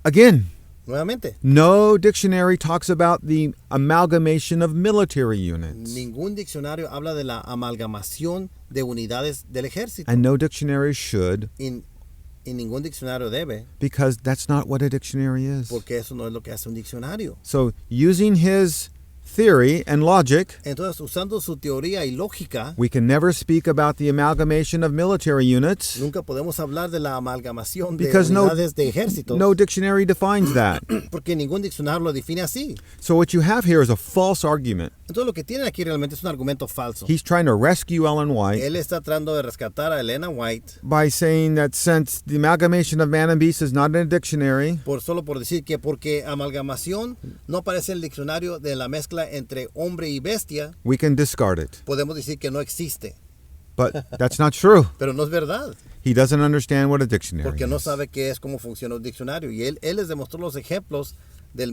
Again, Nuevamente, no dictionary talks about the amalgamation of military units. ningún diccionario habla de la amalgamación de unidades del ejército. And no dictionary should, Y ningún diccionario debe, because that's not what a dictionary is. porque eso no es lo que hace un diccionario. So, using his theory and logic, Entonces, usando su teoría y lógica, we can never speak about the amalgamation of military units. nunca podemos hablar de la amalgamación de Because unidades de ejército, No dictionary defines that. porque ningún diccionario lo define así. So, what you have here is a false argument. Entonces, lo que tienen aquí realmente es un argumento falso. He's trying to rescue Ellen White Él está tratando de rescatar a Elena White by saying that since the amalgamation of man and beast is not in a dictionary, solo por decir que porque amalgamación no aparece en el diccionario de la mezcla entre hombre y bestia, we can discard it. podemos decir que no existe. But that's not true. Pero no es verdad, He doesn't understand what a dictionary porque no is. sabe qué es, cómo funciona un diccionario. Y él les demostró los ejemplos de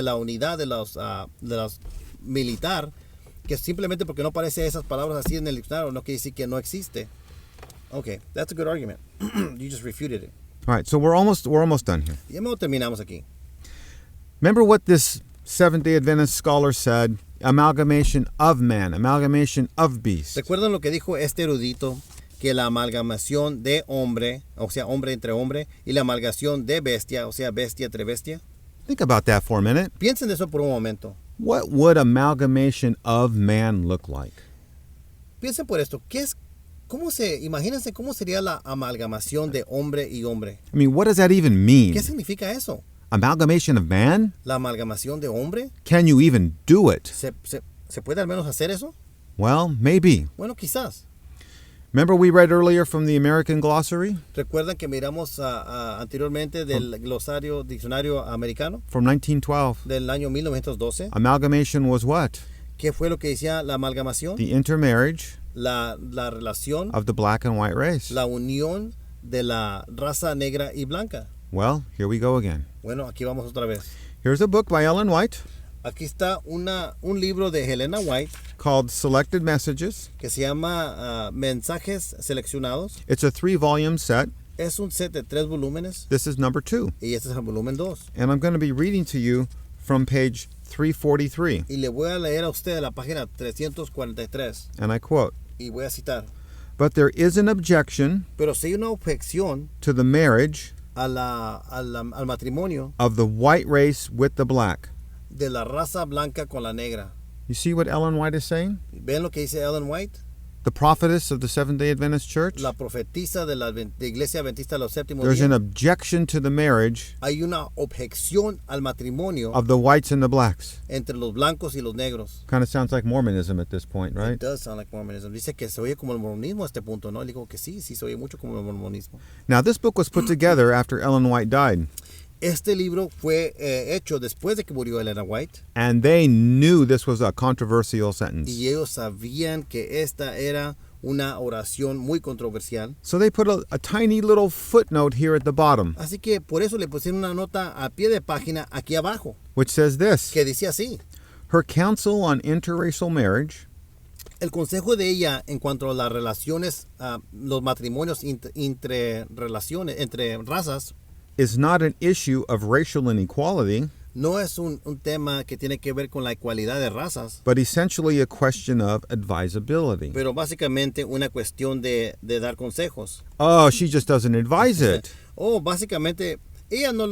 la unidad de los militar, que simplemente porque no aparece esas palabras así en el diccionario no quiere decir que no existe. Okay, that's a good argument. You just refuted it. All right, so we're almost done here. Ya me terminamos aquí. Remember what this Seventh-day Adventist scholar said? Amalgamation of man, amalgamation of beast. ¿Recuerdan lo que dijo este erudito? Que la amalgamación de hombre, o sea, hombre entre hombre, y la amalgamación de bestia, o sea, bestia entre bestia. Think about that for a minute. Piensen de eso por un momento. What would amalgamation of man look like? Piensen por esto. Imagínense cómo sería la amalgamación de hombre y hombre. I mean, what does that even mean? ¿Qué significa eso? Amalgamation of man? La amalgamación de hombre. Can you even do it? ¿Se puede al menos hacer eso? Well, maybe. Bueno, quizás. Remember we read earlier from the American Glossary ¿Recuerdan que miramos anteriormente del diccionario americano from 1912? del año 1912? Amalgamation was what? ¿Qué fue lo que decía la amalgamación? The intermarriage La relación, of the black and white race. la unión de la raza negra y blanca. Well, here we go again. Bueno, aquí vamos otra vez. Here's a book by Ellen White Aquí está un libro de Helena White called Selected Messages. que se llama Mensajes Seleccionados. It's a 3-volume set. Es un set de 3 volúmenes This is number 2. y este es el volumen 2. And I'm going to be reading to you from page 343. Y le voy a leer a usted la página 343 And I quote, y voy a citar. "But there is an objection Pero si hay una objeción to the marriage al matrimonio of the white race with the black. de la raza blanca con la negra. You see what Ellen White is saying? ¿Ven lo que dice Ellen White? The prophetess of the Seventh-day Adventist Church. La profetisa de la Iglesia Adventista de los Séptimos There's Días. an objection to the marriage Hay una objeción al matrimonio of the whites and the blacks. entre los blancos y los negros. Kind of sounds like Mormonism at this point, It right? does sound like Mormonism. Dice que se oye como el mormonismo a este punto, ¿no? Le digo que sí, sí se oye mucho como el mormonismo. Now, this book was put together after Ellen White died, Este libro fue hecho después de que murió Elena White and they knew this was a controversial sentence. y ellos sabían que esta era una oración muy controversial. So they put a tiny little footnote here at the bottom, Así que por eso le pusieron una nota a pie de página aquí abajo, which says this: que decía así. her counsel on interracial marriage El consejo de ella en cuanto a las relaciones, los matrimonios entre razas, is not an issue of racial inequality, no es un tema que tiene que ver con la igualdad de razas, but essentially a question of advisability. pero básicamente una cuestión de dar consejos. Oh, she just doesn't advise it. Básicamente ella no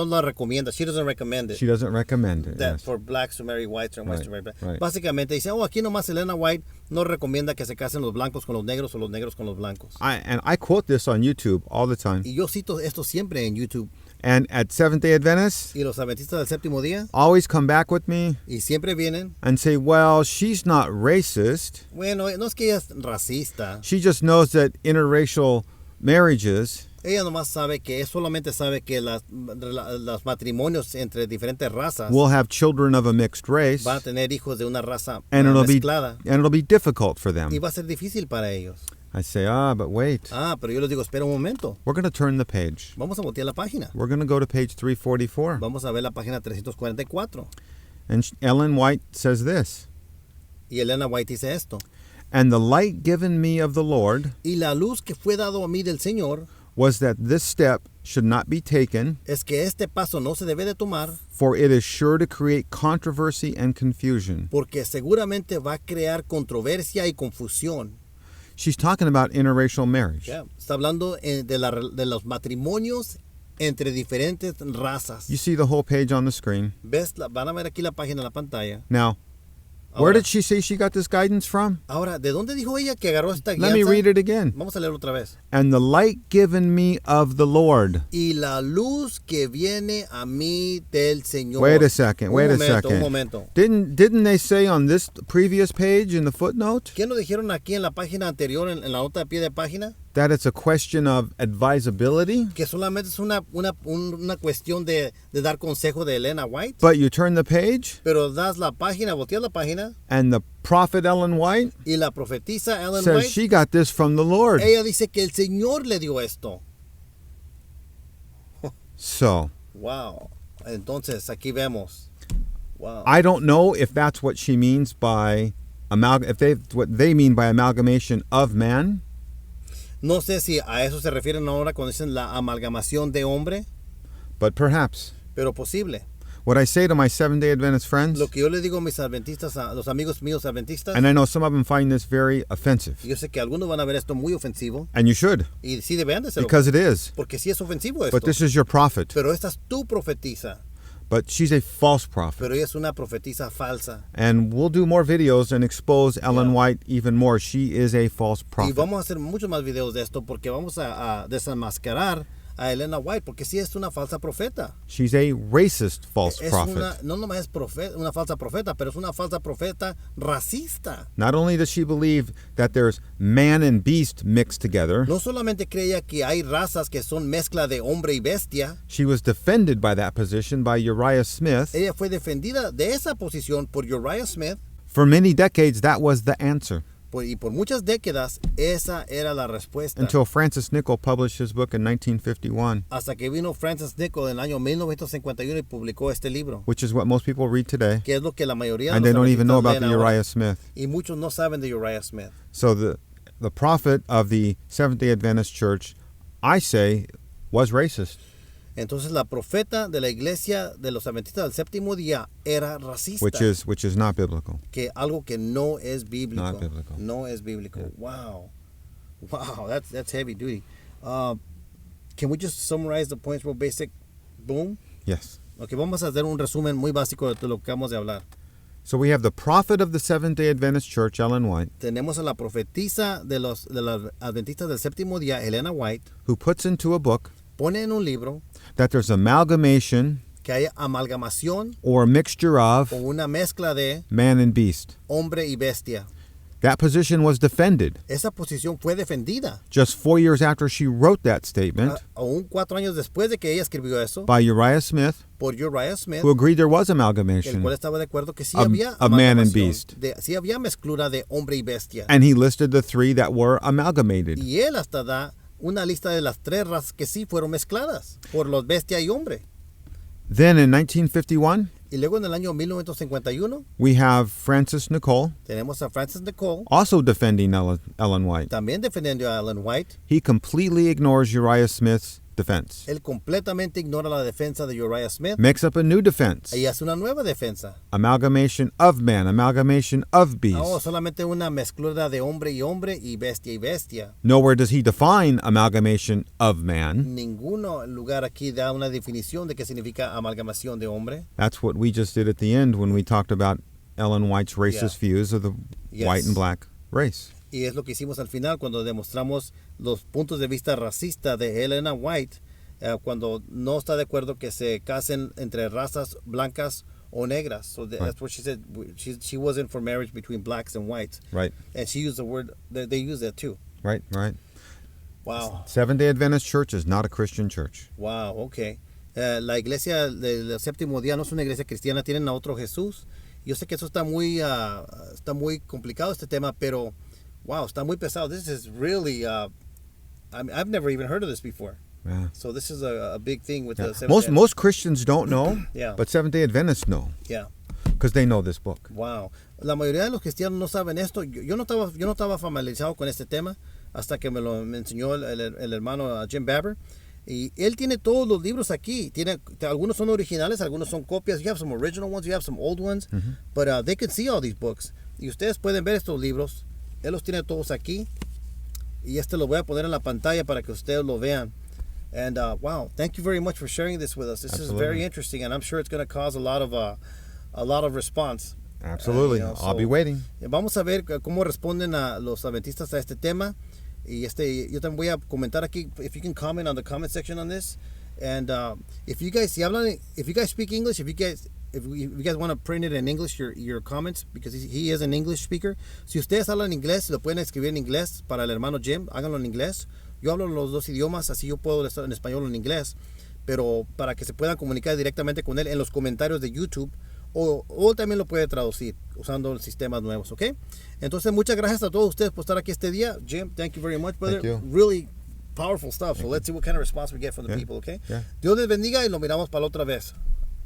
la recomienda. She doesn't recommend it. She doesn't recommend it. That Yes. for blacks to marry whites or whites Right, to marry blacks. right. Básicamente dice, aquí nomás Elena White no recomienda que se casen los blancos con los negros o los negros con los blancos. I quote this on YouTube all the time. Y yo cito esto siempre en YouTube. And at Seventh-day Adventists, Y los adventistas del séptimo día, always come back with me y siempre vienen, and say, well, she's not racist. bueno, no es que ella es racista. She just knows that interracial marriages Ella nomás sabe que, solamente sabe que los matrimonios entre diferentes razas will have children of a mixed race, van a tener hijos de una raza and mezclada. it'll be difficult for them. Y va a ser difícil para ellos. I say, but wait. Pero yo les digo, espera un momento. We're going to turn the page. Vamos a voltear la página. We're going to go to page 344. Vamos a ver la página 344. And Ellen White says this: Y Elena White dice esto. and the light given me of the Lord Y la luz que fue dado a mí del Señor was that this step should not be taken, es que este paso no se debe de tomar for it is sure to create controversy and confusion. porque seguramente va a crear controversia y confusión. She's talking about interracial marriage. Está hablando de los matrimonios entre diferentes razas. You see the whole page on the screen. Van a ver aquí la página en la pantalla. Now, where did she say she got this guidance from? Ahora, ¿de dónde dijo ella que agarró esta Let me guianza? read it again. Vamos a leerlo otra vez. And the light given me of the Lord. Y la luz que viene a mí del Señor. Wait a second. Un momento. Didn't they say on this previous page in the footnote ¿Qué nos dijeron aquí en la página anterior, en la nota de pie de página? that it's a question of advisability? Que solamente es una cuestión de dar consejo de Elena White. But you turn the page, Pero das la página, volteas la página, and the prophet Ellen White y la profetisa Ellen says White, she got this from the Lord. ella dice que el Señor le dio esto. So, Wow. Entonces, aquí vemos. Wow. I don't know if that's what she means by what they mean by amalgamation of man. No sé si a eso se refieren ahora cuando dicen la amalgamación de hombre, But perhaps. pero posible. What I say to my Seventh-day Adventist friends, Lo que yo le digo a mis adventistas, a los amigos míos adventistas, and I know some of them find this very offensive, yo sé que algunos van a ver esto muy ofensivo, and you should, y sí deberían de serlo, because it is. porque sí es ofensivo esto. But this is your prophet. Pero esta es tu profetisa, But she's a false prophet. pero ella es una profetisa falsa. And we'll do more videos and expose Ellen Yeah. White even more. She is a false Y prophet. vamos a hacer muchos más videos de esto porque vamos a desenmascarar a Elena White, porque sí es una falsa profeta. She's a racist false Es prophet. no nomás es una falsa profeta, pero es una falsa profeta racista. Not only does she believe that there's man and beast mixed together, No solamente creía que hay razas que son mezcla de hombre y bestia, she was defended by that position by Uriah Smith. ella fue defendida de esa posición por Uriah Smith, For many decades, that was the answer. y por muchas décadas esa era la respuesta. Until Francis Nichol published his book in 1951, Hasta que vino Francis Nichol en el año 1951 y publicó este libro, which is what most people read today, que es lo que la mayoría and de they los don't even know adventistas about the leen ahora. Uriah Smith. Y muchos no saben de Uriah Smith. So the prophet of the Seventh-day Adventist Church, I say, was racist. Entonces la profeta de la iglesia de los adventistas del séptimo día era racista, Which is not biblical. que algo que no es bíblico. Not biblical. No es bíblico. Yeah. Wow, that's heavy duty. Can we just summarize the points real basic? Boom. Yes. Ok, vamos a hacer un resumen muy básico de lo que acabamos de hablar. So we have the prophet of the Seventh-day Adventist Church, Ellen White, Tenemos a la profetisa de los adventistas del séptimo día, Elena White, who puts into a book pone en un libro that there's amalgamation que hay amalgamación or a mixture of o una mezcla de man and beast. hombre y bestia. That position was defended Esa posición fue defendida just 4 years after she wrote that statement aún 4 años después de que ella escribió eso by Uriah Smith, por Uriah Smith, who agreed there was el amalgamation. cual estaba de acuerdo que sí Of- había of man and amalgamación, beast. sí había mezclura de hombre y bestia. And he listed the 3 that were amalgamated. Y él hasta da una lista de las 3 razas que sí fueron mezcladas por los bestia y hombre. Then in 1951, Y luego en el año 1951 we have Francis Nicole tenemos a Francis Nicole also defending Ellen White. también defendiendo a Ellen White. He completely ignores Uriah Smith's defense, Él completamente ignora la defensa de Uriah Smith makes up a new defense. y hace una nueva defensa. Amalgamation of man, amalgamation of beast. No, solamente una mezclura de hombre y bestia y bestia. Nowhere does he define amalgamation of man. Ninguno lugar aquí da una definición de qué significa amalgamación de hombre. That's what we just did at the end when we talked about Ellen White's racist views of the Yes. white and black race. Y es lo que hicimos al final cuando demostramos los puntos de vista racista de Elena White, cuando no está de acuerdo que se casen entre razas blancas o negras. So that's what she said. She wasn't for marriage between blacks and whites. Right, And she used the word, they use that too. right. Wow. Seventh-day Adventist Church is not a Christian church. Wow, ok. La iglesia del séptimo día no es una iglesia cristiana, tienen a otro Jesús. Yo sé que eso está muy complicado este tema, pero wow, está muy pesado. This is really, I've never even heard of this before. Yeah. So this is a big thing with the Most Christians don't know, Yeah. but Seventh-day Adventists know Yeah, because they know this book. wow. La mayoría de los cristianos no saben esto. Yo no estaba familiarizado con este tema hasta que me enseñó el hermano Jim Babber. Y él tiene todos los libros aquí. Algunos son originales, algunos son copias. You have some original ones, you have some old ones. But they can see all these books. Y ustedes pueden ver estos libros. Él los tiene todos aquí. Y lo voy a poner en la pantalla para que ustedes lo vean. And wow, thank you very much for sharing this with us. This is very interesting, and I'm sure it's going to cause a lot of response. Absolutely. I'll be waiting. Vamos a ver cómo responden a los adventistas a este tema. Y yo también voy a comentar aquí, if you can comment on the comment section on this. And if you guys speak English, if you guys want to print it in English, your comments, because he is an English speaker. Si ustedes hablan inglés, lo pueden escribir en inglés para el hermano Jim, háganlo en inglés. Yo hablo los dos idiomas, así yo puedo estar en español o en inglés. Pero para que se puedan comunicar directamente con él en los comentarios de YouTube, o también lo puede traducir usando sistemas nuevos, ¿ok? Entonces, muchas gracias a todos ustedes por estar aquí este día. Jim, thank you very much, brother. Thank you. Really powerful stuff. So let's see what kind of response we get from the people, okay? Yeah. Dios les bendiga y lo miramos para la otra vez.